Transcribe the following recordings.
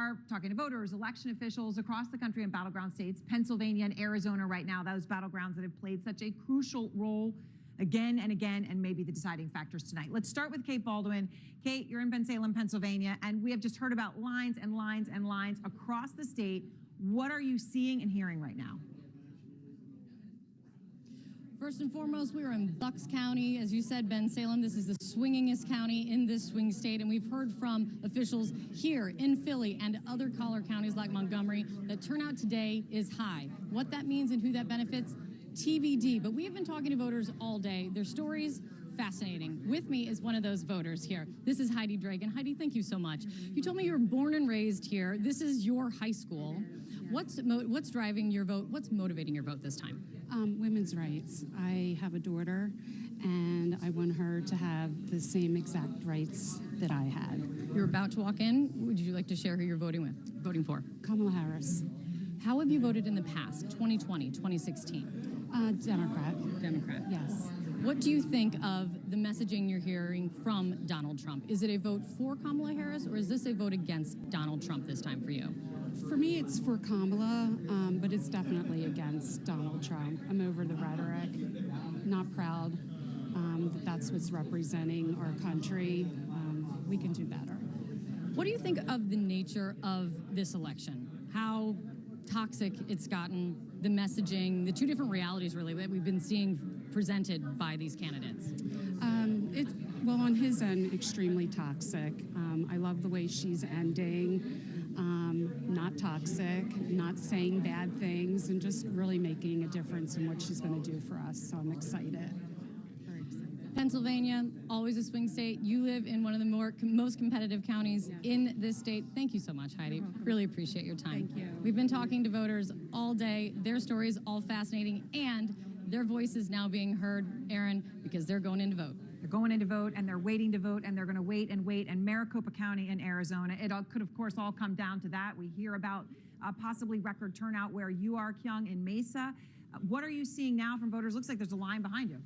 are talking to voters, election officials across the country in battleground states, Pennsylvania and Arizona right now, those battlegrounds that have played such a crucial role again and again, and maybe the deciding factors tonight. Let's start with Kate Baldwin. Kate, you're in Bensalem, Pennsylvania, and we have just heard about lines and lines and lines across the state. What are you seeing and hearing right now? First and foremost, we are in Bucks County. As you said, Bensalem, this is the swingingest county in this swing state, and we've heard from officials here in Philly and other collar counties like Montgomery that turnout today is high. What that means and who that benefits, TBD. But we have been talking to voters all day. Their stories, fascinating. With me is one of those voters here. This is Heidi Dragan. Heidi, thank you so much. You told me you were born and raised here. This is your high school. What's driving your vote? What's motivating your vote this time? Women's rights. I have a daughter, and I want her to have the same exact rights that I had. You're about to walk in. Would you like to share who you're voting for? Kamala Harris. How have you voted in the past, 2020, 2016? Democrat, yes. What do you think of the messaging you're hearing from Donald Trump? Is it a vote for Kamala Harris, or is this a vote against Donald Trump this time for you? For me, it's for Kamala, but it's definitely against Donald Trump. I'm over the rhetoric, not proud that that's what's representing our country. We can do better. What do you think of the nature of this election? How toxic it's gotten, the messaging, the two different realities really that we've been seeing presented by these candidates? Well, on his end, extremely toxic. I love the way she's ending. Not toxic, not saying bad things, and just really making a difference in what she's going to do for us. So I'm excited. Very excited. Pennsylvania, always a swing state. You live in one of the most competitive counties in this state. Thank you so much, Heidi. Really appreciate your time. Thank you. We've been talking to voters all day. Their stories all fascinating, and their voices now being heard, Aaron, because they're going in to vote. They're going in to vote, and they're waiting to vote, and they're going to wait and wait. And Maricopa County in Arizona, it all could, of course, all come down to that. We hear about possibly record turnout where you are, Kyung, in Mesa. What are you seeing now from voters? Looks like there's a line behind you.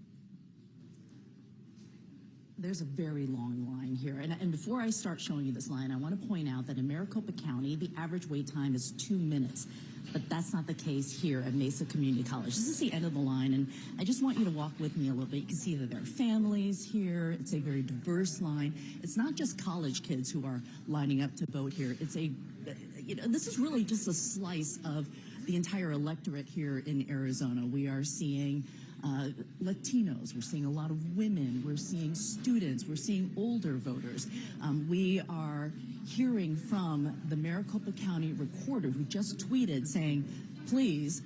There's a very long line here. And before I start showing you this line, I want to point out that in Maricopa County, the average wait time is 2 minutes. But that's not the case here at Mesa Community College. This is the end of the line, and I just want you to walk with me a little bit. You can see that there are families here. It's a very diverse line. It's not just college kids who are lining up to vote here. It's this is really just a slice of the entire electorate here in Arizona. We are seeing Latinos, we're seeing a lot of women, we're seeing students, we're seeing older voters. We are hearing from the Maricopa County recorder who just tweeted saying, please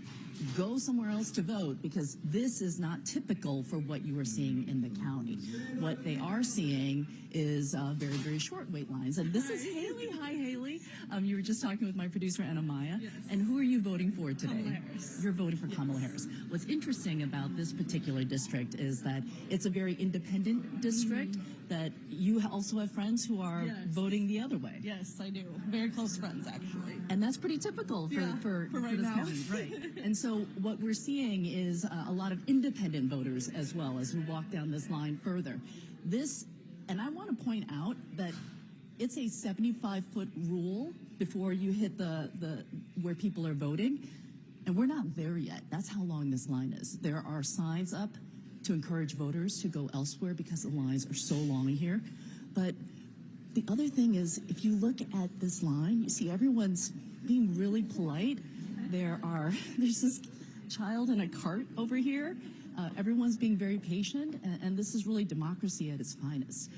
go somewhere else to vote because this is not typical for what you are seeing in the county. What they are seeing is very, very short wait lines. And this is Haley. Hi, Haley. You were just talking with my producer, Anna Maya. Yes. And who are you voting for today? Kamala Harris. You're voting for Kamala Harris. What's interesting about this particular district is that it's a very independent district, that you also have friends who are voting the other way. Yes, I do. Very close friends, actually. And that's pretty typical for right this now. county. Right. And so what we're seeing is a lot of independent voters as well as we walk down this line further. And I want to point out that it's a 75-foot rule before you hit the where people are voting. And we're not there yet. That's how long this line is. There are signs up to encourage voters to go elsewhere because the lines are so long here. But the other thing is, if you look at this line, you see everyone's being really polite. There's this child in a cart over here. Everyone's being very patient, and this is really democracy at its finest.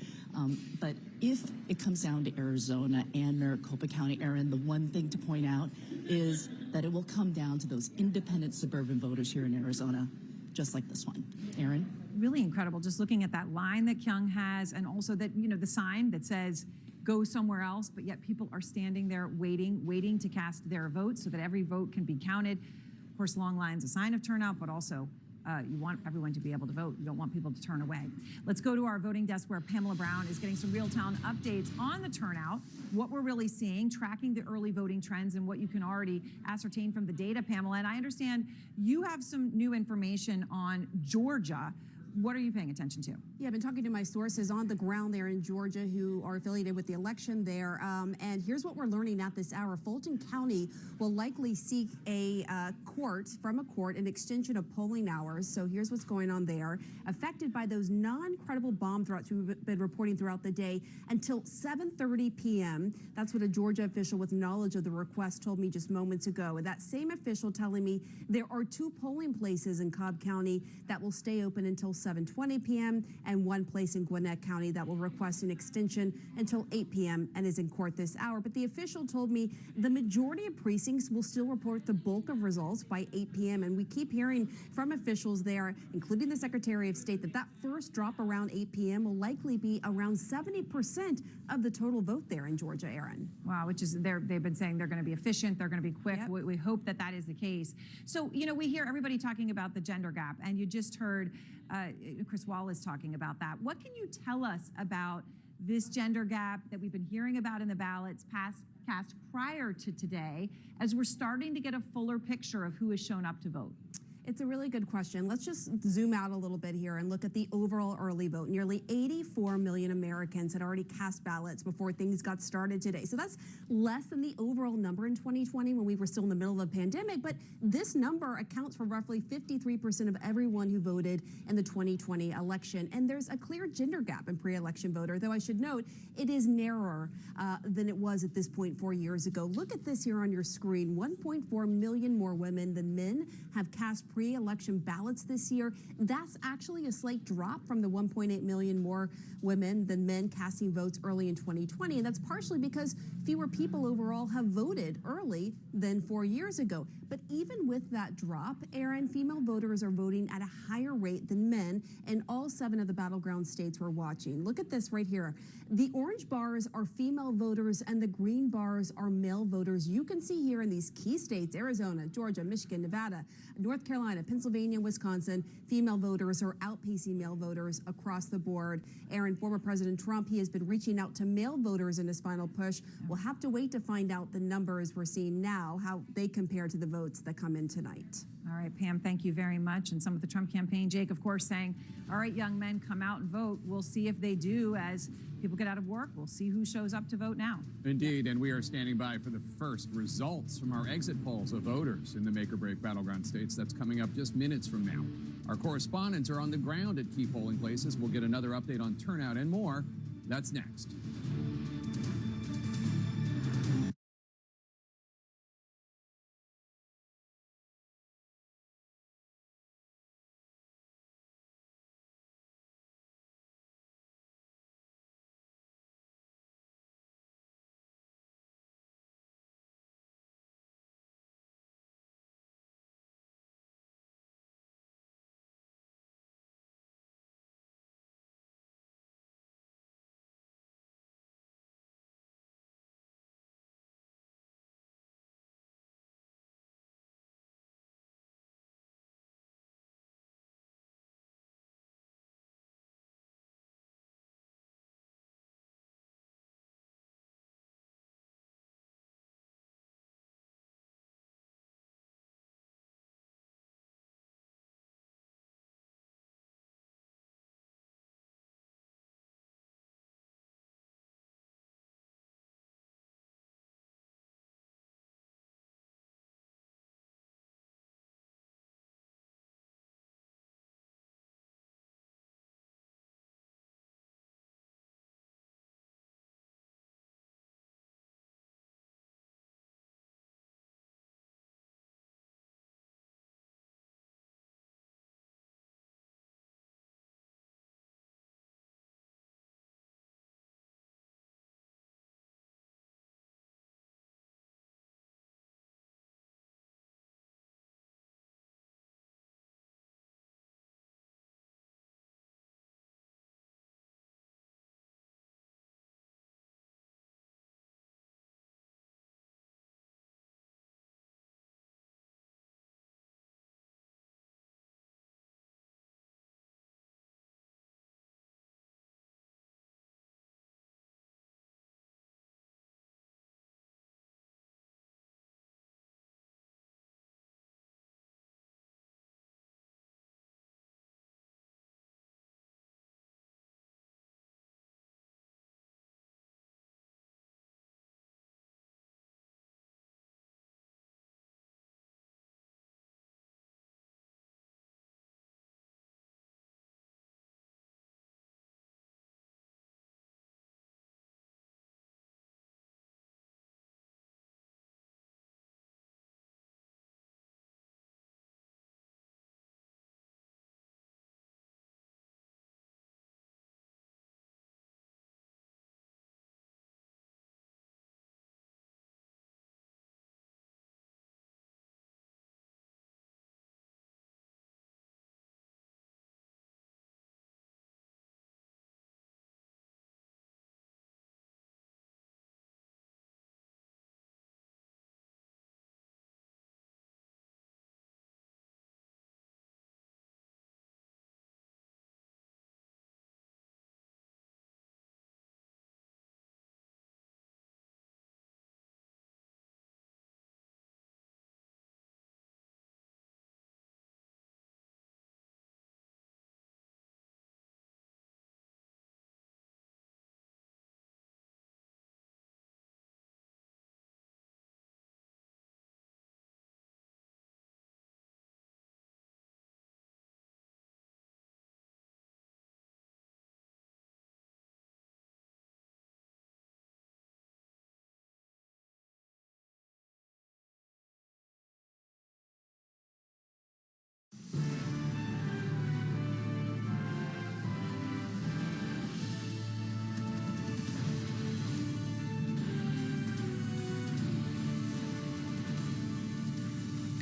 But if it comes down to Arizona and Maricopa County, Aaron, the one thing to point out is that it will come down to those independent suburban voters here in Arizona, just like this one. Aaron? Really incredible, just looking at that line that Kyung has, and also that, the sign that says, go somewhere else, but yet people are standing there waiting to cast their vote so that every vote can be counted. Of course, long lines, a sign of turnout, but also you want everyone to be able to vote. You don't want people to turn away. Let's go to our voting desk where Pamela Brown is getting some real-time updates on the turnout, what we're really seeing, tracking the early voting trends and what you can already ascertain from the data, Pamela. And I understand you have some new information on Georgia. what are you paying attention to? Yeah, I've been talking to my sources on the ground there in Georgia who are affiliated with the election there. And here's what we're learning at this hour. Fulton County will likely seek a court an extension of polling hours. So here's what's going on there. Affected by those non-credible bomb threats we've been reporting throughout the day until 7:30 p.m. That's what a Georgia official with knowledge of the request told me just moments ago. And that same official telling me there are 2 polling places in Cobb County that will stay open until 7:20 p.m. and 1 place in Gwinnett County that will request an extension until 8 p.m. and is in court this hour. But the official told me the majority of precincts will still report the bulk of results by 8 p.m. And we keep hearing from officials there, including the Secretary of State, that first drop around 8 p.m. will likely be around 70% of the total vote there in Georgia, Aaron. Wow, which is they've been saying they're going to be efficient, they're going to be quick. Yep. We hope that that is the case. So, we hear everybody talking about the gender gap, and you just heard Chris Wallace talking about that. What can you tell us about this gender gap that we've been hearing about in the ballots cast prior to today, as we're starting to get a fuller picture of who has shown up to vote? It's a really good question. Let's just zoom out a little bit here and look at the overall early vote. Nearly 84 million Americans had already cast ballots before things got started today. So that's less than the overall number in 2020 when we were still in the middle of a pandemic. But this number accounts for roughly 53% of everyone who voted in the 2020 election. And there's a clear gender gap in pre-election voter, though I should note it is narrower than it was at this point 4 years ago. Look at this here on your screen. 1.4 million more women than men have cast pre-election ballots this year. That's actually a slight drop from the 1.8 million more women than men casting votes early in 2020. And that's partially because fewer people overall have voted early than 4 years ago. But even with that drop, Aaron, female voters are voting at a higher rate than men in all 7 of the battleground states we're watching. Look at this right here. The orange bars are female voters and the green bars are male voters. You can see here in these key states, Arizona, Georgia, Michigan, Nevada, North Carolina, Pennsylvania, Wisconsin, female voters are outpacing male voters across the board. Aaron, former President Trump, he has been reaching out to male voters in his final push. We'll have to wait to find out the numbers we're seeing now, how they compare to the votes that come in tonight. All right, Pam, thank you very much. And some of the Trump campaign, Jake, of course, saying, all right, young men, come out and vote. We'll see if they do as people get out of work. We'll see who shows up to vote now. Indeed, and we are standing by for the first results from our exit polls of voters in the make-or-break battleground states. That's coming up just minutes from now. Our correspondents are on the ground at key polling places. We'll get another update on turnout and more. That's next.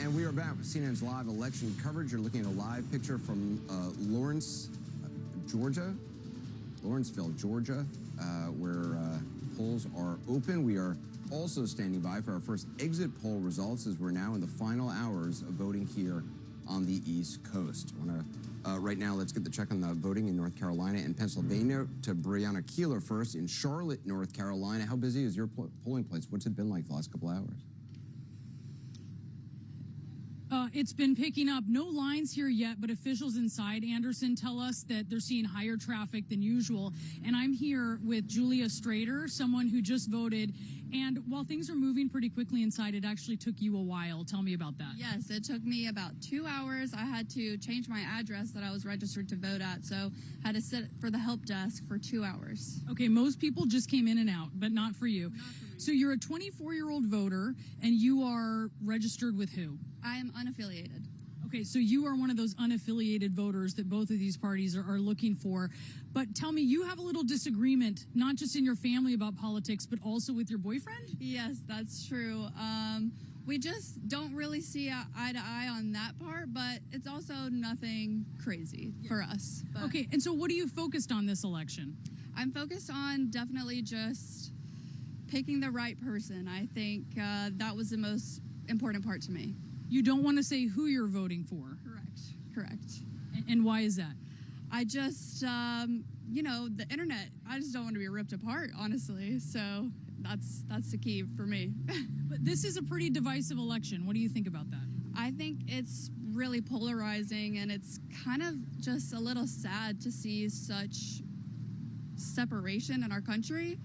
And we are back with CNN's live election coverage. You're looking at a live picture from Lawrenceville, Georgia, where polls are open. We are also standing by for our first exit poll results as we're now in the final hours of voting here on the East Coast. Right now, let's get the check on the voting in North Carolina and Pennsylvania to Brianna Keeler first in Charlotte, North Carolina. How busy is your polling place? What's it been like the last couple hours? It's been picking up. No lines here yet, but officials inside Anderson tell us that they're seeing higher traffic than usual. And I'm here with Julia Strader, someone who just voted. And while things are moving pretty quickly inside, it actually took you a while. Tell me about that. Yes, it took me about 2 hours. I had to change my address that I was registered to vote at, so I had to sit for the help desk for 2 hours. Okay, most people just came in and out, but not for you. Not for me. So you're a 24-year-old voter, and you are registered with who? I am unaffiliated. Okay, so you are one of those unaffiliated voters that both of these parties are looking for. But tell me, you have a little disagreement, not just in your family about politics, but also with your boyfriend? Yes, that's true. We just don't really see eye to eye on that part, but it's also nothing crazy for us. But Okay, and so what are you focused on this election? I'm focused on definitely just picking the right person. I think that was the most important part to me. You don't want to say who you're voting for. Correct. And why is that? I just, the internet, I just don't want to be ripped apart, honestly. So that's the key for me. But this is a pretty divisive election. What do you think about that? I think it's really polarizing, and it's kind of just a little sad to see such separation in our country.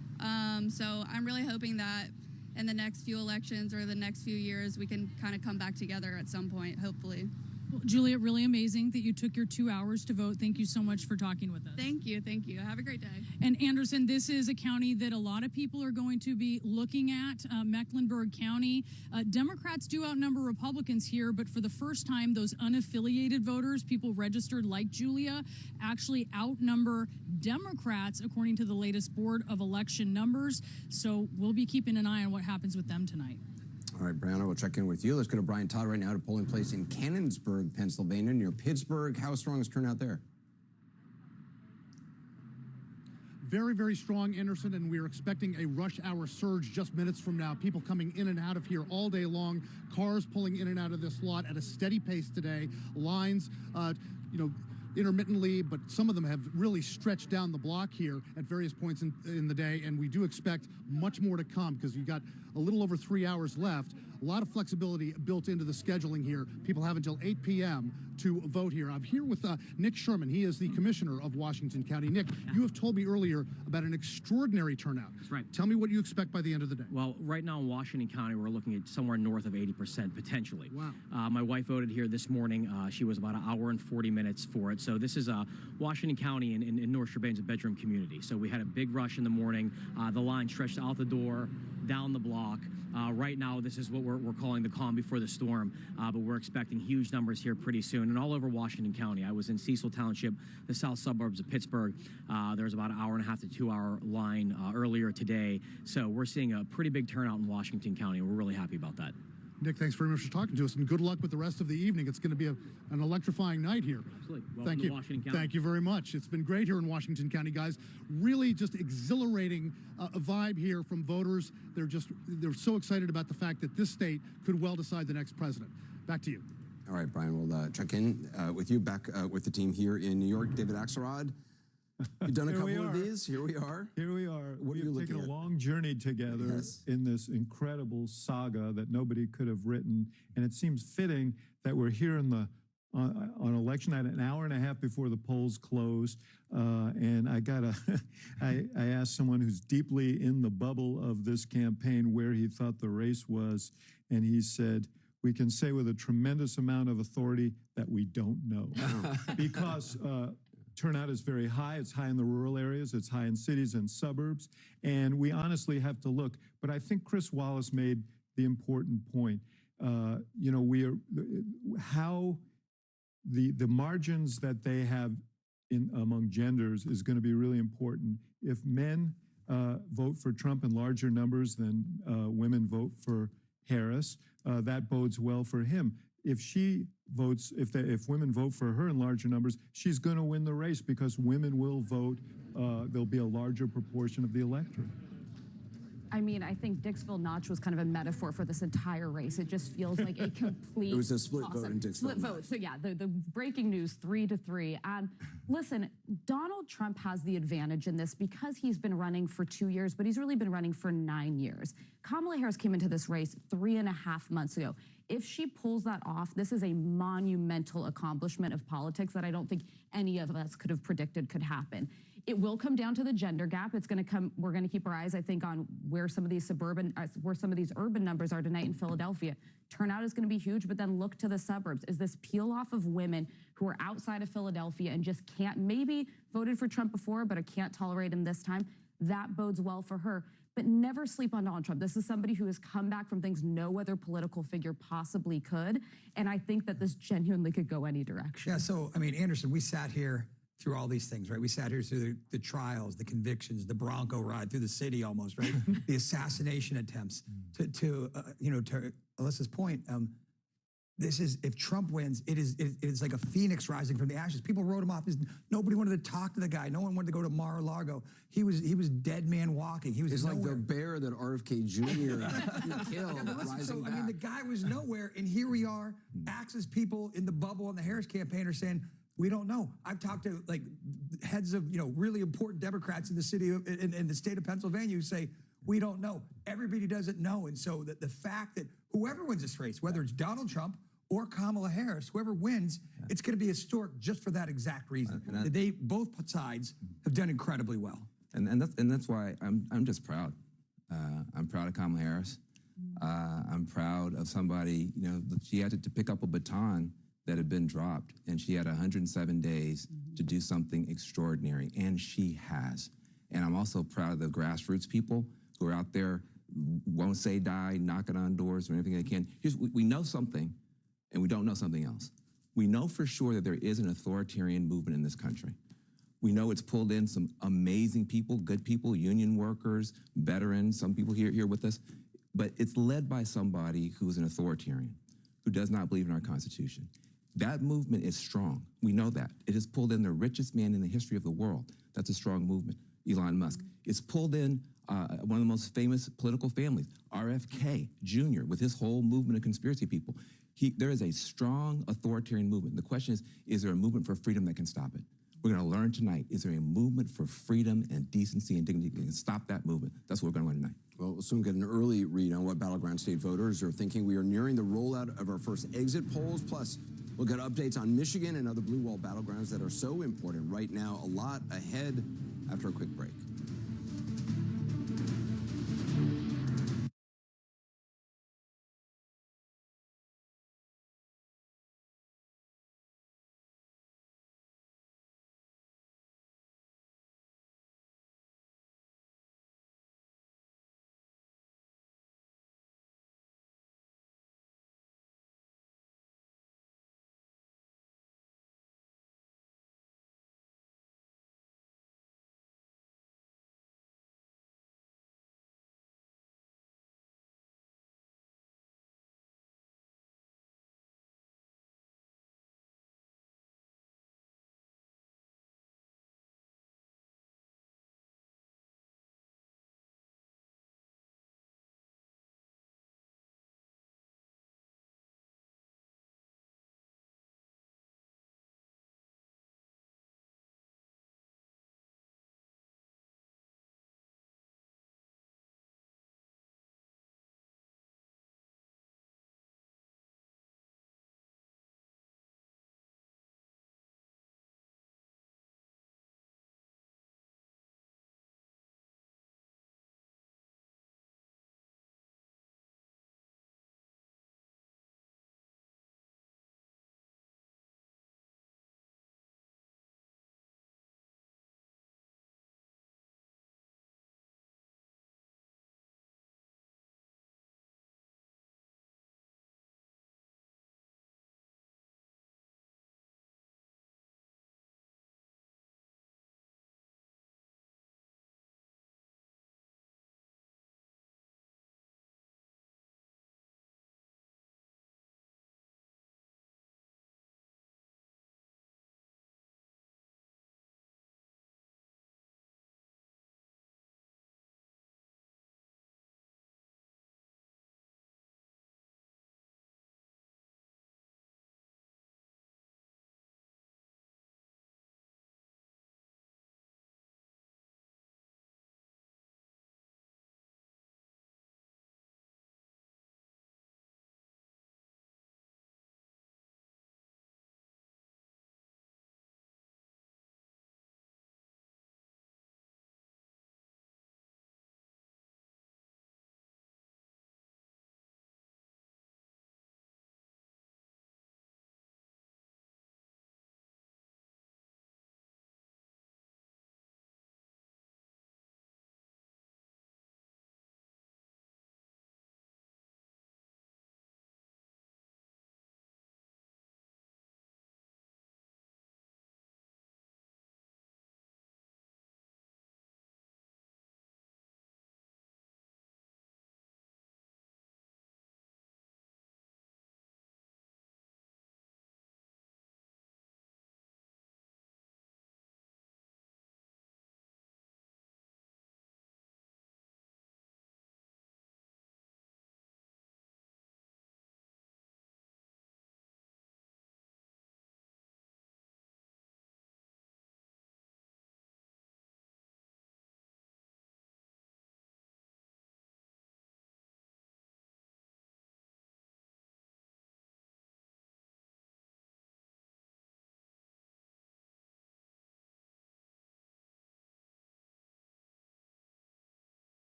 So I'm really hoping that in the next few elections or the next few years, we can kind of come back together at some point, hopefully. Well, Julia, really amazing that you took your 2 hours to vote. Thank you so much for talking with us. Thank you. Have a great day. And Anderson, this is a county that a lot of people are going to be looking at, Mecklenburg County. Democrats do outnumber Republicans here, but for the first time, those unaffiliated voters, people registered like Julia, actually outnumber Democrats, according to the latest Board of Election numbers. So we'll be keeping an eye on what happens with them tonight. All right, Brianna, we'll check in with you. Let's go to Brian Todd right now to polling place in Canonsburg, Pennsylvania, near Pittsburgh. How strong is turnout there? Very, very strong, Anderson, and we're expecting a rush hour surge just minutes from now. People coming in and out of here all day long. Cars pulling in and out of this lot at a steady pace today. Lines, intermittently, but some of them have really stretched down the block here at various points in the day, and we do expect much more to come because you've got a little over 3 hours left. A lot of flexibility built into the scheduling here. People have until 8 p.m. to vote here. I'm here with Nick Sherman. He is the commissioner of Washington County. Nick, you have told me earlier about an extraordinary turnout. That's right. Tell me what you expect by the end of the day. Well, right now in Washington County, we're looking at somewhere north of 80% potentially. Wow. My wife voted here this morning. She was about an hour and 40 minutes for it. So this is Washington County in North Churban's a bedroom community. So we had a big rush in the morning. The line stretched out the door, down the block. Right now, this is what we're calling the calm before the storm, but we're expecting huge numbers here pretty soon and all over Washington County. I was in Cecil Township, the south suburbs of Pittsburgh. There was about an hour and a half to 2 hour line earlier today. So we're seeing a pretty big turnout in Washington County. We're really happy about that. Nick, thanks very much for talking to us, and good luck with the rest of the evening. It's going to be an electrifying night here. Absolutely. Welcome Thank to you. Washington County. Thank you very much. It's been great here in Washington County, guys. Really just exhilarating a vibe here from voters. They're so excited about the fact that this state could well decide the next president. Back to you. All right, Brian, we'll check in with you back with the team here in New York. David Axelrod, you've done a couple of these. Here we are. Here we are. What are you We've looking taken at? a long journey together Yes. in this incredible saga that nobody could have written. And it seems fitting that we're here on election night, an hour and a half before the polls close. And I asked someone who's deeply in the bubble of this campaign where he thought the race was. And he said, we can say with a tremendous amount of authority that we don't know. Because turnout is very high. It's high in the rural areas. It's high in cities and suburbs. And we honestly have to look. But I think Chris Wallace made the important point. How the margins that they have among genders is going to be really important. If men vote for Trump in larger numbers than women vote for Harris, that bodes well for him. if she votes, if women vote for her in larger numbers, she's going to win the race because women will vote. There'll be a larger proportion of the electorate. I mean, I think Dixville Notch was kind of a metaphor for this entire race. It just feels like a complete It was a split vote in Dixville. Split vote. So yeah, the breaking news 3-3. Listen, Donald Trump has the advantage in this because he's been running for 2 years, but he's really been running for 9 years. Kamala Harris came into this race 3.5 months ago. If she pulls that off, this is a monumental accomplishment of politics that I don't think any of us could have predicted could happen. It will come down to the gender gap. It's going to come. We're going to keep our eyes, I think, on where some of these urban numbers are tonight in Philadelphia. Turnout is going to be huge, but then look to the suburbs. Is this peel off of women who are outside of Philadelphia and just can't, maybe voted for Trump before, but can't tolerate him this time? That bodes well for her. But never sleep on Donald Trump. This is somebody who has come back from things no other political figure possibly could. And I think that this genuinely could go any direction. Yeah, so, I mean, Anderson, we sat here through all these things, right? We sat here through the trials, the convictions, the Bronco ride through the city almost, right? The assassination attempts. To Alyssa's point, this is, if Trump wins, it is like a phoenix rising from the ashes. People wrote him off as, nobody wanted to talk to the guy. No one wanted to go to Mar-a-Lago. He was dead man walking. He was It's like nowhere. the bear that RFK Jr. killed, rising back. I mean, the guy was nowhere, and here we are. Axis people in the bubble on the Harris campaign are saying, we don't know. I've talked to like heads of really important Democrats in the city in the state of Pennsylvania who say we don't know. Everybody doesn't know, and so the fact that whoever wins this race, whether it's Donald Trump or Kamala Harris, whoever wins, it's going to be historic just for that exact reason. They both sides have done incredibly well, and that's why I'm just proud. I'm proud of Kamala Harris. I'm proud of somebody. She had to pick up a baton that had been dropped, and she had 107 days to do something extraordinary, and she has. And I'm also proud of the grassroots people who are out there, won't say die, knocking on doors or anything they can. We know something, and we don't know something else. We know for sure that there is an authoritarian movement in this country. We know it's pulled in some amazing people, good people, union workers, veterans, some people here with us, but it's led by somebody who is an authoritarian, who does not believe in our Constitution. That movement is strong. We know that. It has pulled in the richest man in the history of the world. That's a strong movement, Elon Musk. It's pulled in one of the most famous political families, RFK Jr., with his whole movement of conspiracy people. There is a strong authoritarian movement. The question is there a movement for freedom that can stop it? We're going to learn tonight, is there a movement for freedom and decency and dignity that can stop that movement? That's what we're going to learn tonight. Well, we'll soon get an early read on what battleground state voters are thinking. We are nearing the rollout of our first exit polls, plus we'll get updates on Michigan and other blue wall battlegrounds that are so important right now. A lot ahead after a quick break.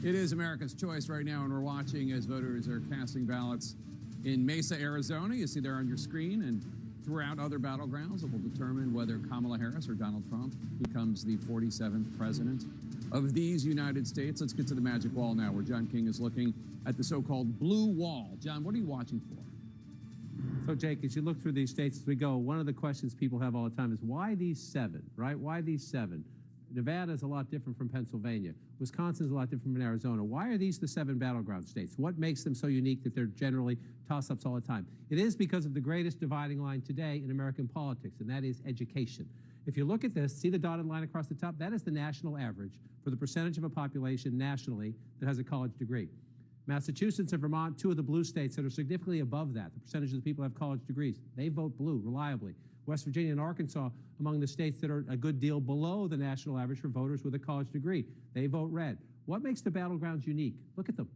It is America's Choice right now, and we're watching as voters are casting ballots in Mesa, Arizona. You see there on your screen, and throughout other battlegrounds that will determine whether Kamala Harris or Donald Trump becomes the 47th president of these United States. Let's get to the magic wall now, where John King is looking at the so-called blue wall. John, what are you watching for? So, Jake, as you look through these states as we go, one of the questions people have all the time is why these 7, right? Why these 7? Nevada is a lot different from Pennsylvania. Wisconsin is a lot different from Arizona. Why are these the 7 battleground states? What makes them so unique that they're generally toss-ups all the time? It is because of the greatest dividing line today in American politics, and that is education. If you look at this, see the dotted line across the top? That is the national average for the percentage of a population nationally that has a college degree. Massachusetts and Vermont, 2 of the blue states that are significantly above that. The percentage of the people have college degrees. They vote blue reliably. West Virginia and Arkansas among the states that are a good deal below the national average for voters with a college degree. They vote red. What makes the battlegrounds unique? Look at them.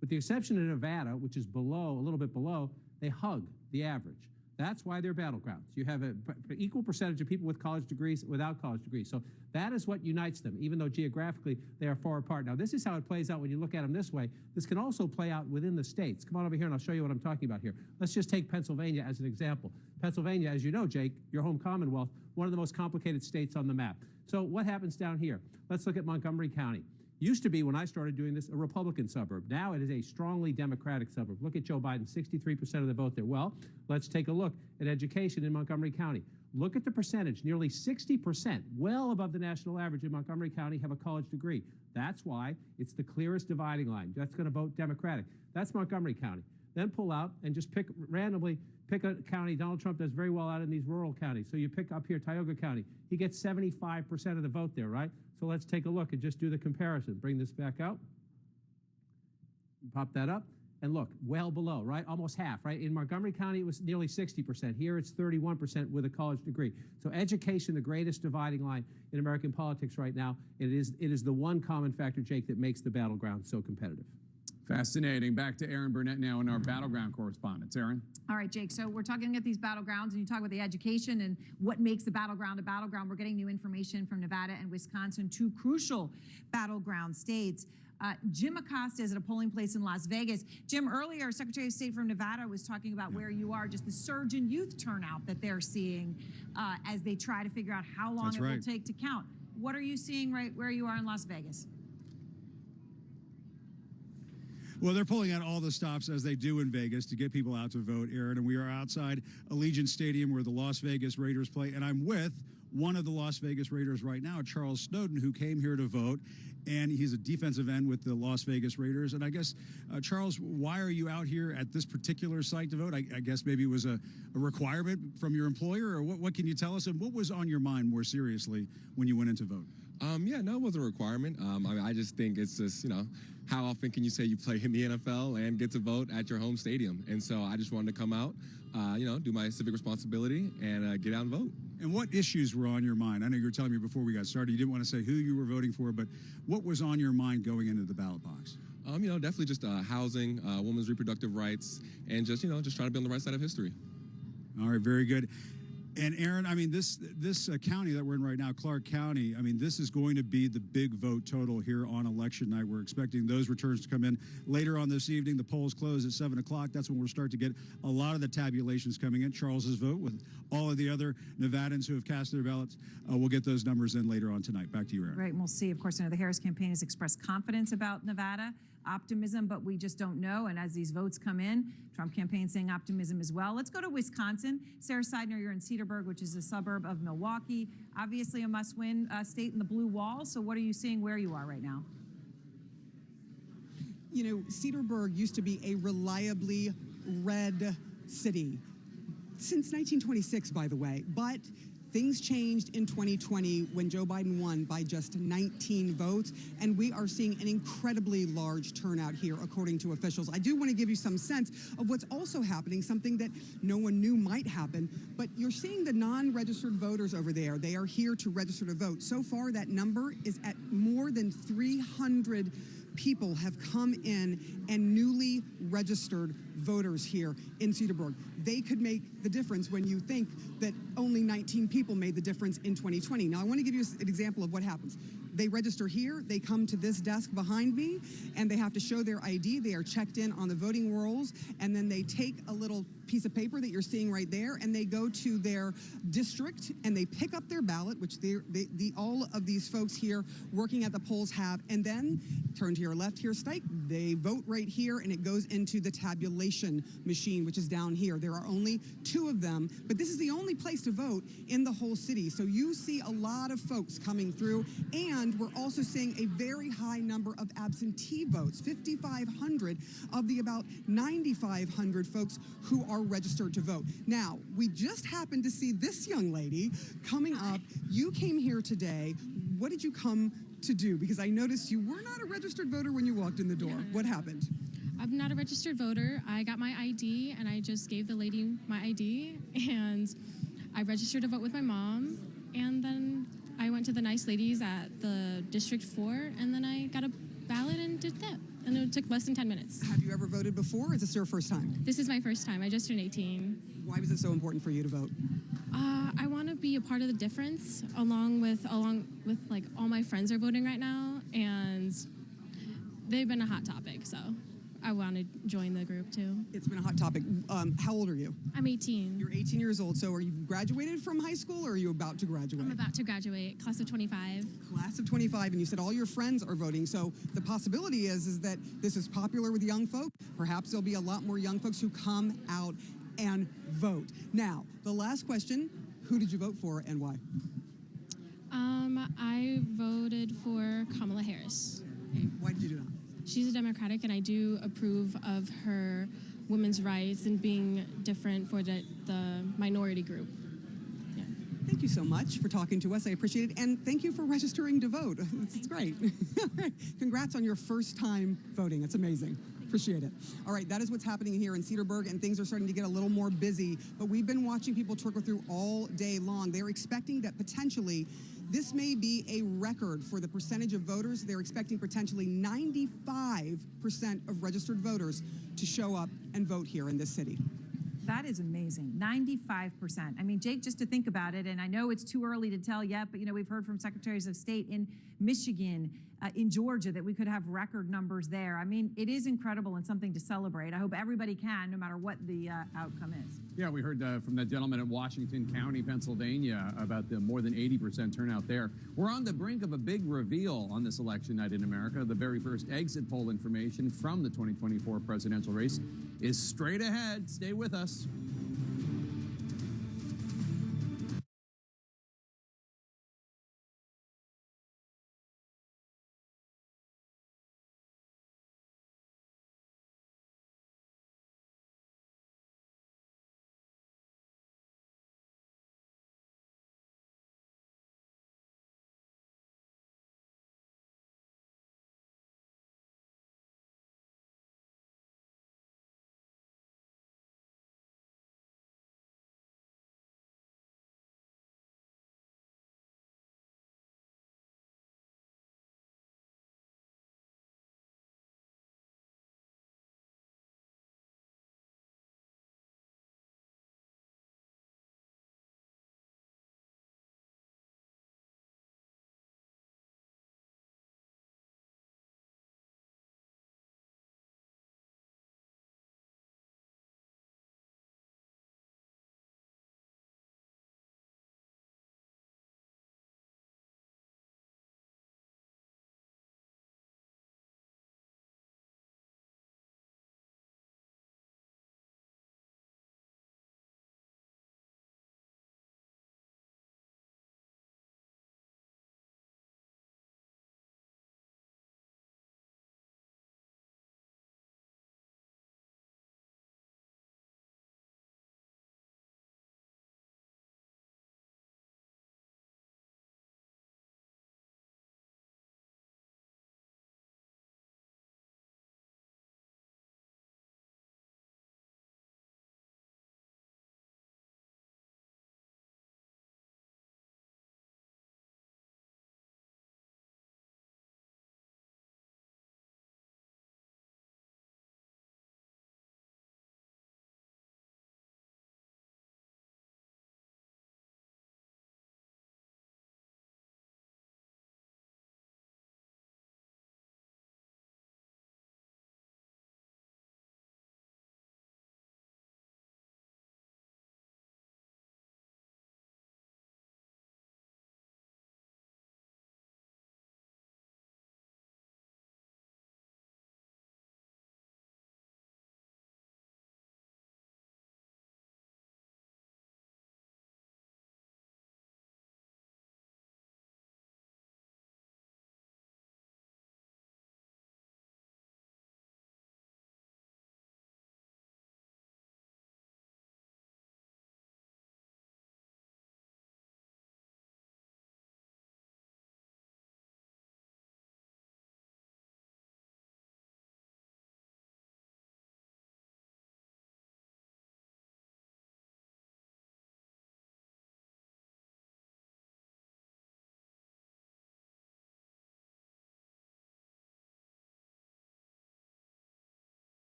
With the exception of Nevada, which is below, a little bit below, they hug the average. That's why they're battlegrounds. You have an equal percentage of people with college degrees, without college degrees. So that is what unites them, even though geographically they are far apart. Now, this is how it plays out when you look at them this way. This can also play out within the states. Come on over here and I'll show you what I'm talking about here. Let's just take Pennsylvania as an example. Pennsylvania, as you know, Jake, your home Commonwealth, one of the most complicated states on the map. So what happens down here? Let's look at Montgomery County. Used to be, when I started doing this, a Republican suburb. Now it is a strongly Democratic suburb. Look at Joe Biden, 63% of the vote there. Well, let's take a look at education in Montgomery County. Look at the percentage, nearly 60%, well above the national average in Montgomery County, have a college degree. That's why it's the clearest dividing line. That's going to vote Democratic. That's Montgomery County. Then pull out and just randomly pick a county. Donald Trump does very well out in these rural counties. So you pick up here Tioga County. He gets 75% of the vote there, right? So let's take a look and just do the comparison. Bring this back out. Pop that up. And look, well below, right? Almost half, right? In Montgomery County, it was nearly 60%. Here, it's 31% with a college degree. So education, the greatest dividing line in American politics right now. It is the one common factor, Jake, that makes the battleground so competitive. Fascinating. Back to Aaron Burnett now in our battleground correspondence. Aaron? All right, Jake, so we're talking about these battlegrounds, and you talk about the education and what makes the battleground a battleground. We're getting new information from Nevada and Wisconsin, 2 crucial battleground states. Jim Acosta is at a polling place in Las Vegas. Jim, earlier, Secretary of State from Nevada was talking about where you are, just the surge in youth turnout that they're seeing as they try to figure out how long it will take to count. What are you seeing right where you are in Las Vegas? Well, they're pulling out all the stops as they do in Vegas to get people out to vote, Aaron. And we are outside Allegiant Stadium where the Las Vegas Raiders play. And I'm with one of the Las Vegas Raiders right now, Charles Snowden, who came here to vote. And he's a defensive end with the Las Vegas Raiders. And I guess, Charles, why are you out here at this particular site to vote? I guess maybe it was a requirement from your employer, or what can you tell us? And what was on your mind more seriously when you went in to vote? Yeah, no, it wasn't a requirement. I just think it's just, how often can you say you play in the NFL and get to vote at your home stadium? And so I just wanted to come out, do my civic responsibility and get out and vote. And what issues were on your mind? I know you were telling me before we got started, you didn't want to say who you were voting for, but what was on your mind going into the ballot box? Definitely just housing, women's reproductive rights, and just trying to be on the right side of history. All right, very good. And Aaron, I mean, this county that we're in right now, Clark County, I mean, this is going to be the big vote total here on election night. We're expecting those returns to come in later on this evening. The polls close at 7 o'clock. That's when we'll start to get a lot of the tabulations coming in. Charles's vote with all of the other Nevadans who have cast their ballots. We'll get those numbers in later on tonight. Back to you, Aaron. Right, and we'll see. Of course, the Harris campaign has expressed confidence about Nevada, optimism, but we just don't know. And as these votes come in, Trump campaign saying optimism as well. Let's go to Wisconsin. Sarah Seidner, you're in Cedarburg, which is a suburb of Milwaukee. Obviously a must-win state in the blue wall. So what are you seeing where you are right now? Cedarburg used to be a reliably red city since 1926, by the way. But things changed in 2020 when Joe Biden won by just 19 votes, and we are seeing an incredibly large turnout here, according to officials. I do want to give you some sense of what's also happening, something that no one knew might happen, but you're seeing the non-registered voters over there. They are here to register to vote. So far, that number is at more than 300 people have come in and newly registered voters here in Cedarburg. They could make the difference when you think that only 19 people made the difference in 2020. Now, I want to give you an example of what happens. They register here, they come to this desk behind me, and they have to show their ID. They are checked in on the voting rolls, and then they take a little piece of paper that you're seeing right there, and they go to their district and they pick up their ballot, which all of these folks here working at the polls have, and then turn to your left here, Stike. They vote right here, and it goes into the tabulation machine, which is down here. There are only 2 of them, but this is the only place to vote in the whole city. So you see a lot of folks coming through, and we're also seeing a very high number of absentee votes, 5,500 of the about 9,500 folks who are registered to vote. Now, we just happened to see this young lady coming up. You came here today. What did you come to do? Because I noticed you were not a registered voter when you walked in the door. What happened? I'm not a registered voter. I got my ID and I just gave the lady my ID and I registered to vote with my mom, and then I went to the nice ladies at the District 4 and then I got a ballot and did that. And it took less than 10 minutes. Have you ever voted before, or is this your first time? This is my first time. I just turned 18. Why was it so important for you to vote? I want to be a part of the difference, along with like all my friends are voting right now, and they've been a hot topic. So I want to join the group too. It's been a hot topic. How old are you? I'm 18. You're 18 years old. So are you graduated from high school, or are you about to graduate? I'm about to graduate, class of 25. Class of 25, and you said all your friends are voting. So the possibility is that this is popular with young folk. Perhaps there'll be a lot more young folks who come out and vote. Now, the last question, who did you vote for and why? I voted for Kamala Harris. Why did you do that? She's a Democratic, and I do approve of her women's rights and being different for the minority group. Yeah. Thank you so much for talking to us. I appreciate it. And thank you for registering to vote. It's great. Congrats on your first time voting. It's amazing. Appreciate it. All right, that is what's happening here in Cedarburg, and things are starting to get a little more busy. But we've been watching people trickle through all day long. They're expecting that potentially this may be a record for the percentage of voters. They're expecting potentially 95% of registered voters to show up and vote here in this city. That is amazing. 95%. I mean, Jake, just to think about it, and I know it's too early to tell yet, but we've heard from secretaries of state in Michigan, in Georgia, that we could have record numbers there. I mean, it is incredible and something to celebrate. I hope everybody can, no matter what the outcome is. Yeah, we heard from that gentleman in Washington County, Pennsylvania, about the more than 80% turnout there. We're on the brink of a big reveal on this election night in America. The very first exit poll information from the 2024 presidential race is straight ahead. Stay with us.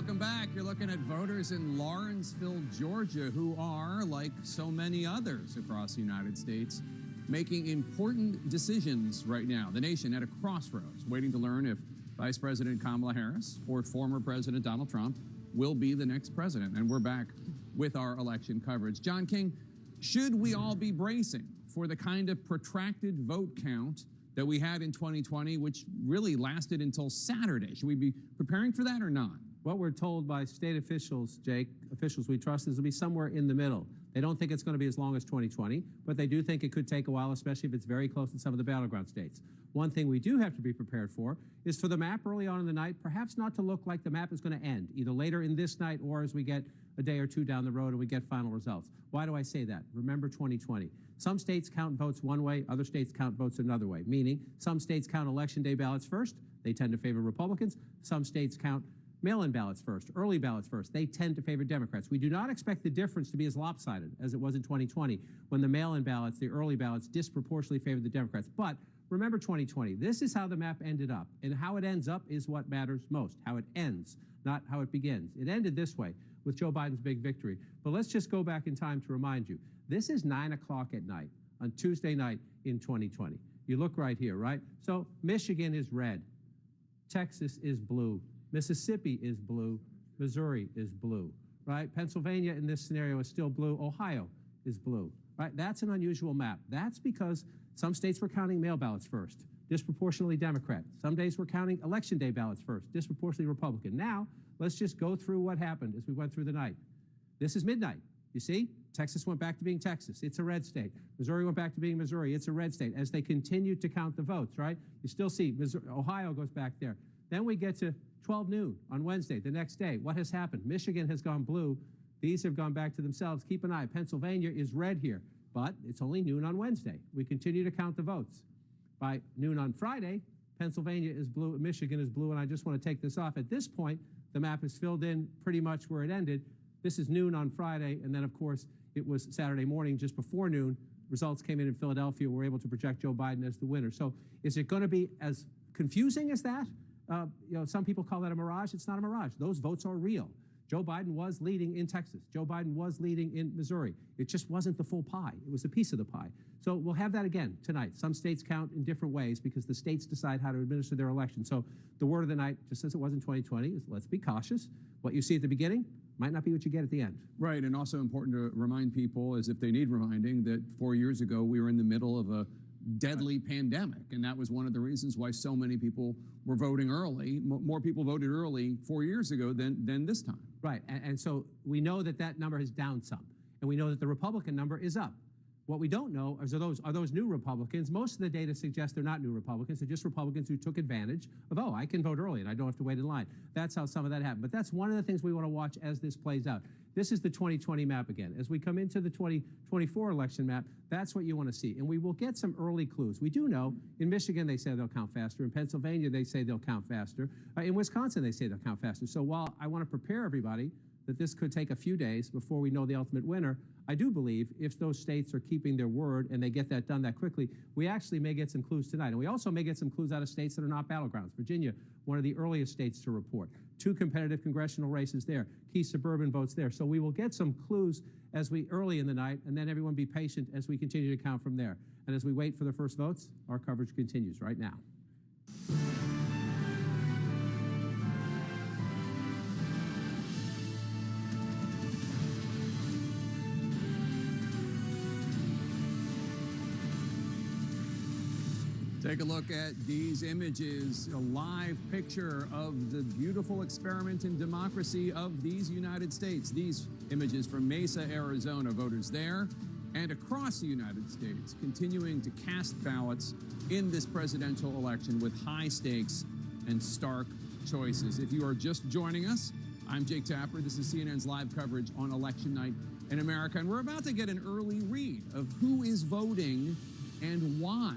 Welcome back. You're looking at voters in Lawrenceville, Georgia, who are, like so many others across the United States, making important decisions right now. The nation at a crossroads, waiting to learn if Vice President Kamala Harris or former President Donald Trump will be the next president. And we're back with our election coverage. John King, should we all be bracing for the kind of protracted vote count that we had in 2020, which really lasted until Saturday? Should we be preparing for that or not? What we're told by state officials, Jake, officials we trust, is it'll be somewhere in the middle. They don't think it's going to be as long as 2020, but they do think it could take a while, especially if it's very close in some of the battleground states. One thing we do have to be prepared for is for the map early on in the night, perhaps not to look like the map is going to end, either later in this night or as we get a day or two down the road and we get final results. Why do I say that? Remember 2020. Some states count votes one way, other states count votes another way, meaning some states count election day ballots first. They tend to favor Republicans. Some states count mail-in ballots first, early ballots first. They tend to favor Democrats. We do not expect the difference to be as lopsided as it was in 2020 when the mail-in ballots, the early ballots, disproportionately favored the Democrats. But remember 2020. This is how the map ended up. And how it ends up is what matters most, how it ends, not how it begins. It ended this way with Joe Biden's big victory. But let's just go back in time to remind you. This is 9 o'clock at night on Tuesday night in 2020. You look right here, right? So Michigan is red. Texas is blue. Mississippi is blue. Missouri is blue, right? Pennsylvania in this scenario is still blue. Ohio is blue, right? That's an unusual map. That's because some states were counting mail ballots first, disproportionately Democrat. Some days were counting election day ballots first, disproportionately Republican. Now, let's just go through what happened as we went through the night. This is midnight. You see, Texas went back to being Texas. It's a red state. Missouri went back to being Missouri. It's a red state. As they continued to count the votes, right? You still see Ohio goes back there. Then we get to 12 noon on Wednesday, the next day. What has happened? Michigan has gone blue. These have gone back to themselves. Keep an eye. Pennsylvania is red here, but it's only noon on Wednesday. We continue to count the votes. By noon on Friday, Pennsylvania is blue, Michigan is blue, and I just want to take this off. At this point, the map is filled in pretty much where it ended. This is noon on Friday, and then, of course, it was Saturday morning just before noon. Results came in Philadelphia. We're able to project Joe Biden as the winner. So is it going to be as confusing as that? Some people call that a mirage. It's not a mirage. Those votes are real. Joe Biden was leading in Texas. Joe Biden was leading in Missouri. It just wasn't the full pie. It was a piece of the pie. So we'll have that again tonight. Some states count in different ways because the states decide how to administer their election. So the word of the night, just as it was in 2020, is let's be cautious. What you see at the beginning might not be what you get at the end. Right, and also important to remind people, as if they need reminding, that 4 years ago we were in the middle of a deadly pandemic, and that was one of the reasons why so many people were voting early. More people voted early 4 years ago than this time. Right, and so we know that that number has down some, and we know that the Republican number is up. What we don't know is are those new Republicans. Most of the data suggests they're not new Republicans. They're just Republicans who took advantage of, I can vote early and I don't have to wait in line. That's how some of that happened. But that's one of the things we want to watch as this plays out. This is the 2020 map again. As we come into the 2024 election map, that's what you want to see. And we will get some early clues. We do know in Michigan, they say they'll count faster. In Pennsylvania, they say they'll count faster. In Wisconsin, they say they'll count faster. So while I want to prepare everybody that this could take a few days before we know the ultimate winner, I do believe if those states are keeping their word and they get that done that quickly, we actually may get some clues tonight. And we also may get some clues out of states that are not battlegrounds. Virginia, one of the earliest states to report. 2 competitive congressional races there, key suburban votes there. So we will get some clues as we early in the night, and then everyone be patient as we continue to count from there. And as we wait for the first votes, our coverage continues right now. Take a look at these images, a live picture of the beautiful experiment in democracy of these United States. These images from Mesa, Arizona, voters there and across the United States continuing to cast ballots in this presidential election with high stakes and stark choices. If you are just joining us, I'm Jake Tapper. This is CNN's live coverage on election night in America, and we're about to get an early read of who is voting and why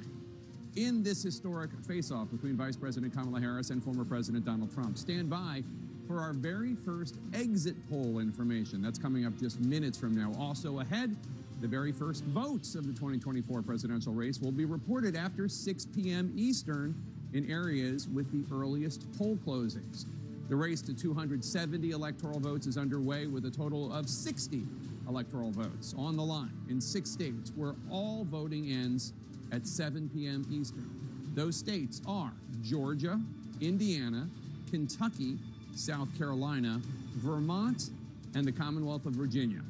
in this historic face-off between Vice President Kamala Harris and former President Donald Trump. Stand by for our very first exit poll information. That's coming up just minutes from now. Also ahead, the very first votes of the 2024 presidential race will be reported after 6 p.m. Eastern in areas with the earliest poll closings. The race to 270 electoral votes is underway with a total of 60 electoral votes on the line in 6 states where all voting ends at 7 p.m. Eastern. Those states are Georgia, Indiana, Kentucky, South Carolina, Vermont, and the Commonwealth of Virginia.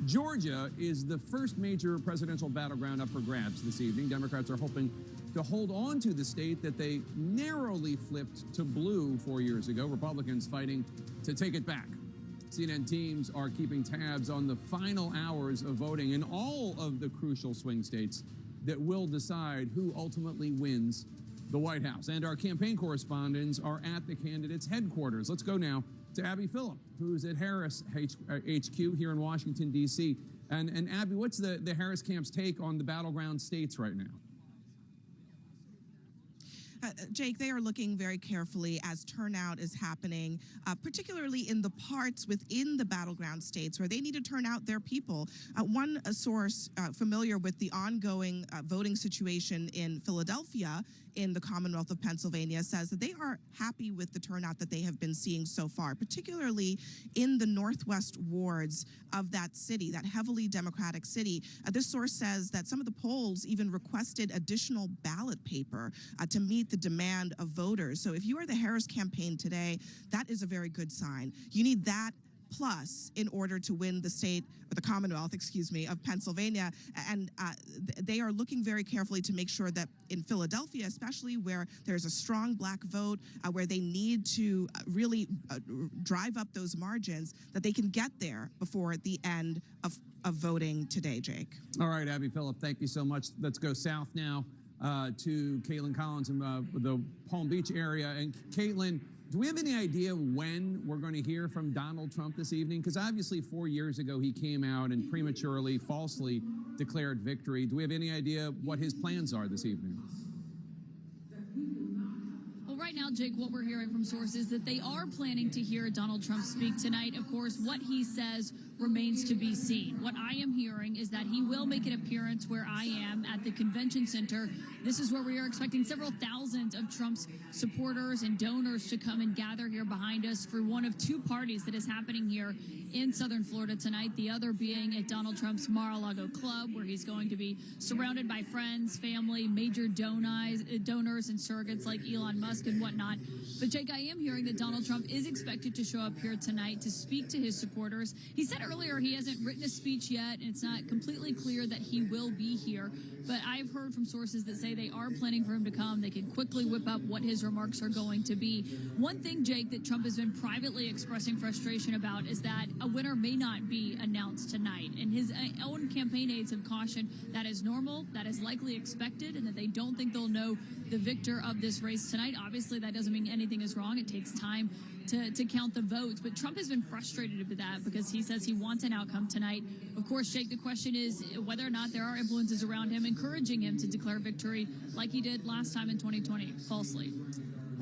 Georgia is the first major presidential battleground up for grabs this evening. Democrats are hoping to hold on to the state that they narrowly flipped to blue 4 years ago. Republicans fighting to take it back. CNN teams are keeping tabs on the final hours of voting in all of the crucial swing states that will decide who ultimately wins the White House. And our campaign correspondents are at the candidates' headquarters. Let's go now to Abby Phillip, who's at Harris HQ here in Washington, D.C. And Abby, what's the Harris camp's take on the battleground states right now? Jake, they are looking very carefully as turnout is happening, particularly in the parts within the battleground states where they need to turn out their people. One source familiar with the ongoing voting situation in Philadelphia in the Commonwealth of Pennsylvania says that they are happy with the turnout that they have been seeing so far, particularly in the northwest wards of that city, that heavily Democratic city. This source says that some of the polls even requested additional ballot paper to meet the demand of voters. So if you are the Harris campaign today, that is a very good sign. You need that plus in order to win the state, or the Commonwealth, excuse me, of Pennsylvania. And they are looking very carefully to make sure that in Philadelphia, especially where there's a strong black vote, where they need to really drive up those margins, that they can get there before the end of voting today, Jake. All right, Abby Phillip, thank you so much. Let's go south now to Caitlin Collins in the Palm Beach area. And Caitlin, do we have any idea when we're going to hear from Donald Trump this evening? Because obviously 4 years ago he came out and prematurely, falsely declared victory. Do we have any idea what his plans are this evening? Well, right now, Jake, what we're hearing from sources that they are planning to hear Donald Trump speak tonight. Of course, what he says remains to be seen. What I am hearing is that he will make an appearance where I am at the convention center. This is where we are expecting several thousand of Trump's supporters and donors to come and gather here behind us for one of two parties that is happening here in Southern Florida tonight, the other being at Donald Trump's Mar-a-Lago Club, where he's going to be surrounded by friends, family, major donors and surrogates like Elon Musk and whatnot. But Jake, I am hearing that Donald Trump is expected to show up here tonight to speak to his supporters. He said earlier he hasn't written a speech yet, and it's not completely clear that he will be here. But I've heard from sources that say they are planning for him to come. They can quickly whip up what his remarks are going to be. One thing, Jake, that Trump has been privately expressing frustration about is that a winner may not be announced tonight. And his own campaign aides have cautioned that is normal, that is likely expected, and that they don't think they'll know the victor of this race tonight. Obviously, that doesn't mean anything is wrong. It takes time to count the votes. But Trump has been frustrated with that because he says he wants an outcome tonight. Of course, Jake, the question is whether or not there are influences around him encouraging him to declare victory like he did last time in 2020, falsely.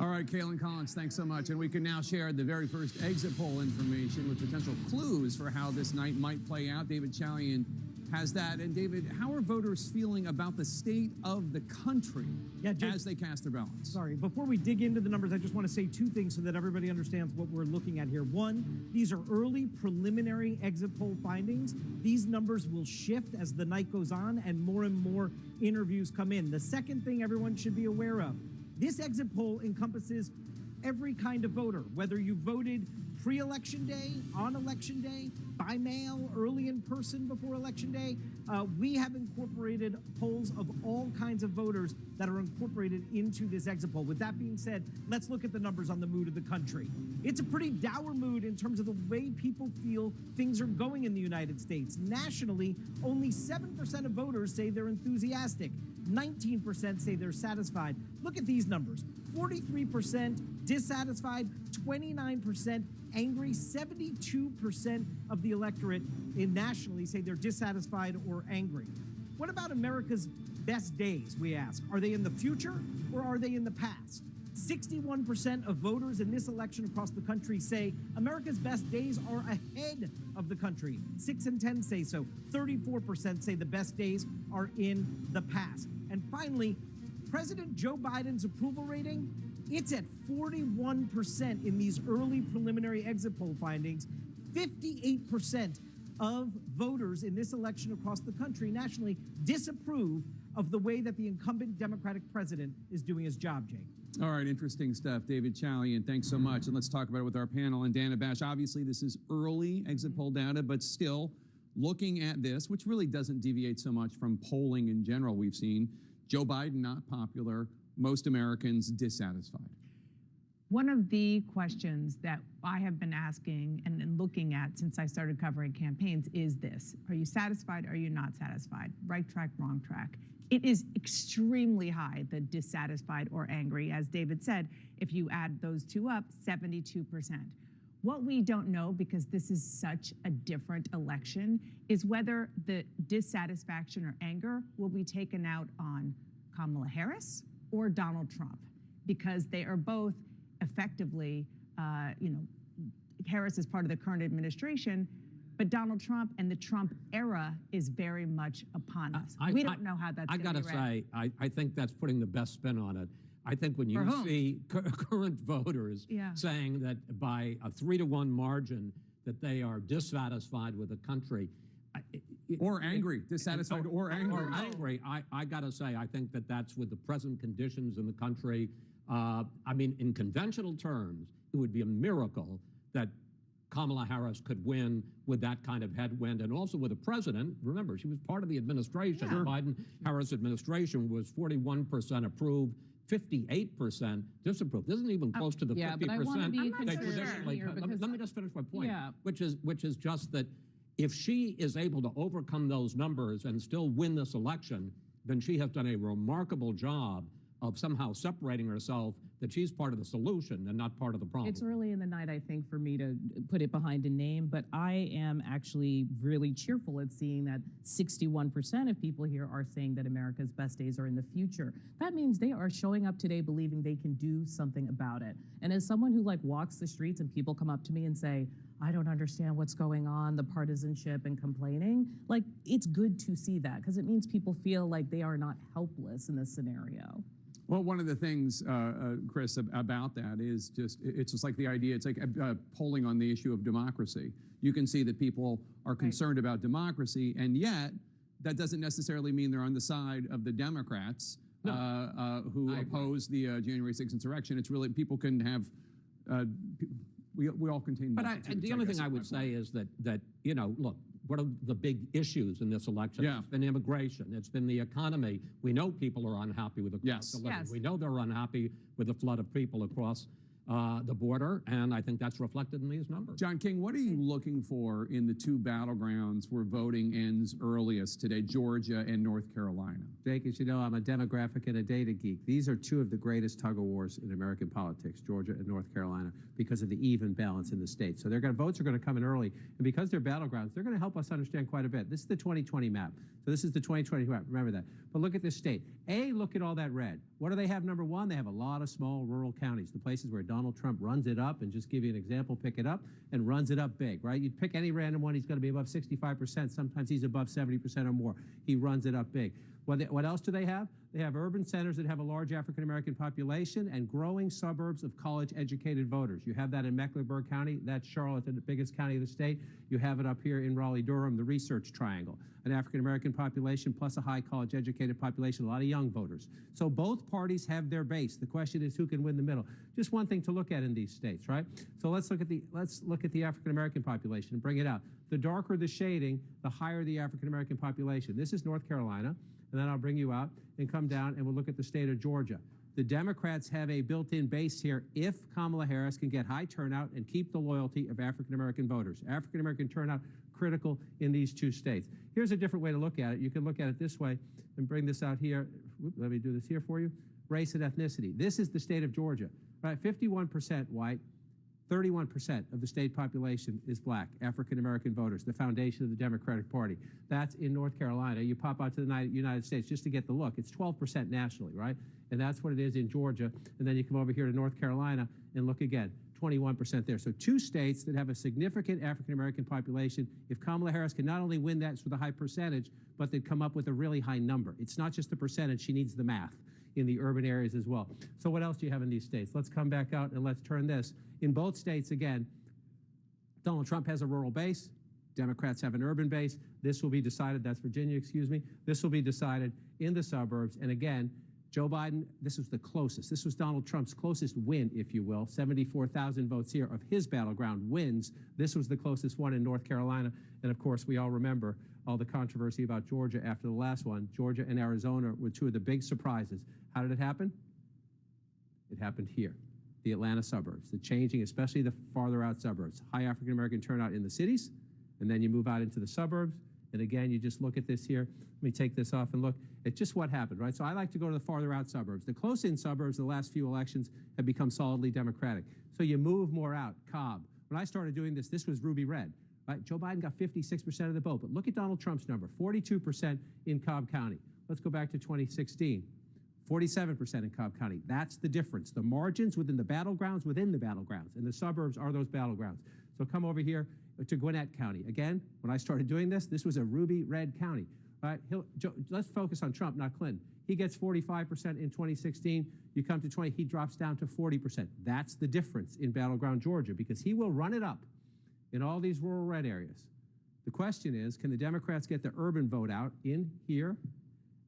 All right, Caitlin Collins, thanks so much. And we can now share the very first exit poll information with potential clues for how this night might play out. David Chalian has that. And David, how are voters feeling about the state of the country as they cast their ballots? Sorry, before we dig into the numbers, I just want to say two things so that everybody understands what we're looking at here. One, these are early preliminary exit poll findings. These numbers will shift as the night goes on and more interviews come in. The second thing everyone should be aware of, this exit poll encompasses every kind of voter, whether you voted pre-election day, on election day, by mail, early in person before election day. We have incorporated polls of all kinds of voters that are incorporated into this exit poll. With that being said, let's look at the numbers on the mood of the country. It's a pretty dour mood in terms of the way people feel things are going in the United States. Nationally, only 7% of voters say they're enthusiastic. 19% say they're satisfied. Look at these numbers. 43% dissatisfied, 29% angry, 72% of the electorate nationally say they're dissatisfied or angry. What about America's best days, we ask? Are they in the future or are they in the past? 61% of voters in this election across the country say America's best days are ahead of the country. 6 in 10 say so. 34% say the best days are in the past. And finally, President Joe Biden's approval rating, it's at 41% in these early preliminary exit poll findings. 58% of voters in this election across the country nationally disapprove of the way that the incumbent Democratic president is doing his job, Jake. All right, interesting stuff. David Chalian, thanks so much. And let's talk about it with our panel. And Dana Bash, obviously this is early exit poll data, but still looking at this, which really doesn't deviate so much from polling in general we've seen. Joe Biden not popular, most Americans dissatisfied. One of the questions that I have been asking and looking at since I started covering campaigns is this: are you satisfied? Are you not satisfied? Right track, wrong track. It is extremely high, the dissatisfied or angry. As David said, if you add those two up, 72%. What we don't know, because this is such a different election, is whether the dissatisfaction or anger will be taken out on Kamala Harris or Donald Trump, because they are both effectively, Harris is part of the current administration, but Donald Trump and the Trump era is very much upon us. We don't know how that's going to be read. I gotta say, I think that's putting the best spin on it. I think when you see current voters saying that by a 3-to-1 margin that they are dissatisfied with the country, dissatisfied or angry. I gotta say, I think that that's with the present conditions in the country. I mean, in conventional terms, it would be a miracle that Kamala Harris could win with that kind of headwind, and also with a president. Remember, she was part of the administration. The Biden-Harris administration was 41% approved, 58% disapproved. This isn't even close to the 50% but I want to be they traditionally. Let me just finish my point. Yeah. Which is just that if she is able to overcome those numbers and still win this election, then she has done a remarkable job of somehow separating herself that she's part of the solution and not part of the problem. It's early in the night, I think, for me to put it behind a name, but I am actually really cheerful at seeing that 61% of people here are saying that America's best days are in the future. That means they are showing up today believing they can do something about it. And as someone who walks the streets and people come up to me and say, I don't understand what's going on, the partisanship and complaining, it's good to see that, because it means people feel like they are not helpless in this scenario. Well, one of the things, Chris, about that is it's just like the idea, it's like polling on the issue of democracy. You can see that people are concerned about democracy, and yet that doesn't necessarily mean they're on the side of the Democrats who oppose the January 6th insurrection. It's really, people can have, we all contain multitudes. But the only thing I would say is that look, what are the big issues in this election? It's been immigration. It's been the economy. We know people are unhappy with the cost of living. We know they're unhappy with the flood of people across the border, and I think that's reflected in these numbers. John King, what are you looking for in the two battlegrounds where voting ends earliest today, Georgia and North Carolina? Jake, as you know, I'm a demographic and a data geek. These are two of the greatest tug-of-wars in American politics, Georgia and North Carolina, because of the even balance in the states. So votes are going to come in early, and because they're battlegrounds, they're going to help us understand quite a bit. This is the 2020 map. So this is the 2020 map. Remember that. But look at this state. Look at all that red. What do they have, number one? They have a lot of small rural counties, the places where Donald Trump runs it up, and just give you an example, pick it up, and runs it up big, right? You pick any random one, he's going to be above 65%. Sometimes he's above 70% or more. He runs it up big. What else do they have? They have urban centers that have a large African-American population and growing suburbs of college-educated voters. You have that in Mecklenburg County. That's Charlotte, the biggest county of the state. You have it up here in Raleigh-Durham, the Research Triangle. An African-American population plus a high college-educated population, a lot of young voters. So both parties have their base. The question is who can win the middle. Just one thing to look at in these states, right? So let's look at the African-American population and bring it out. The darker the shading, the higher the African-American population. This is North Carolina. And then I'll bring you out and come down and we'll look at the state of Georgia. The Democrats have a built-in base here if Kamala Harris can get high turnout and keep the loyalty of African-American voters. African-American turnout critical in these two states. Here's a different way to look at it. You can look at it this way and bring this out here. Let me do this here for you. Race and ethnicity. This is the state of Georgia, right? 51% white. 31% of the state population is black, African-American voters, the foundation of the Democratic Party. That's in North Carolina. You pop out to the United States just to get the look. It's 12% nationally, right? And that's what it is in Georgia. And then you come over here to North Carolina and look again, 21% there. So two states that have a significant African-American population. If Kamala Harris can not only win that with a high percentage, but then come up with a really high number. It's not just the percentage, she needs the math. in the urban areas as well. So what else do you have in these states? Let's come back out and let's turn this. In both states, again, Donald Trump has a rural base. Democrats have an urban base. This will be decided, that's Virginia, excuse me. This will be decided in the suburbs. And again, Joe Biden, this was the closest. This was Donald Trump's closest win, if you will. 74,000 votes here of his battleground wins. This was the closest one in North Carolina. And of course, we all remember all the controversy about Georgia after the last one. Georgia and Arizona were two of the big surprises. How did it happen? It happened here, the Atlanta suburbs, the changing, especially the farther out suburbs. High African-American turnout in the cities, and then you move out into the suburbs. And again, you just look at this here. Let me take this off and look at just what happened, right? So I like to go to the farther out suburbs. The close-in suburbs, the last few elections, have become solidly Democratic. So you move more out. Cobb. When I started doing this, this was ruby red, right? Joe Biden got 56% of the vote. But look at Donald Trump's number, 42% in Cobb County. Let's go back to 2016. 47% in Cobb County. That's the difference. The margins within the battlegrounds, and the suburbs are those battlegrounds. So come over here to Gwinnett County. Again, when I started doing this, this was a ruby red county. Right? Let's focus on Trump, not Clinton. He gets 45% in 2016. You come to 20, he drops down to 40%. That's the difference in battleground Georgia, because he will run it up in all these rural red areas. The question is, can the Democrats get the urban vote out in here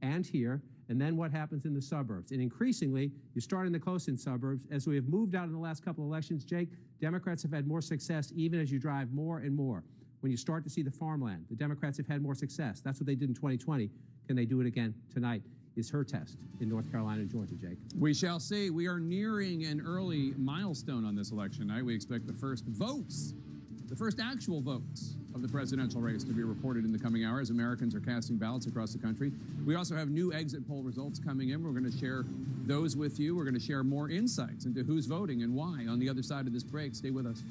and here? And then what happens in the suburbs? And increasingly, you start in the close-in suburbs. As we have moved out in the last couple of elections, Jake, Democrats have had more success even as you drive more and more. When you start to see the farmland, the Democrats have had more success. That's what they did in 2020. Can they do it again tonight? Is her test in North Carolina and Georgia, Jake. We shall see. We are nearing an early milestone on this election night. We expect the first votes, the first actual votes of the presidential race to be reported in the coming hours. Americans are casting ballots across the country. We also have new exit poll results coming in. We're going to share those with you. We're going to share more insights into who's voting and why on the other side of this break. Stay with us.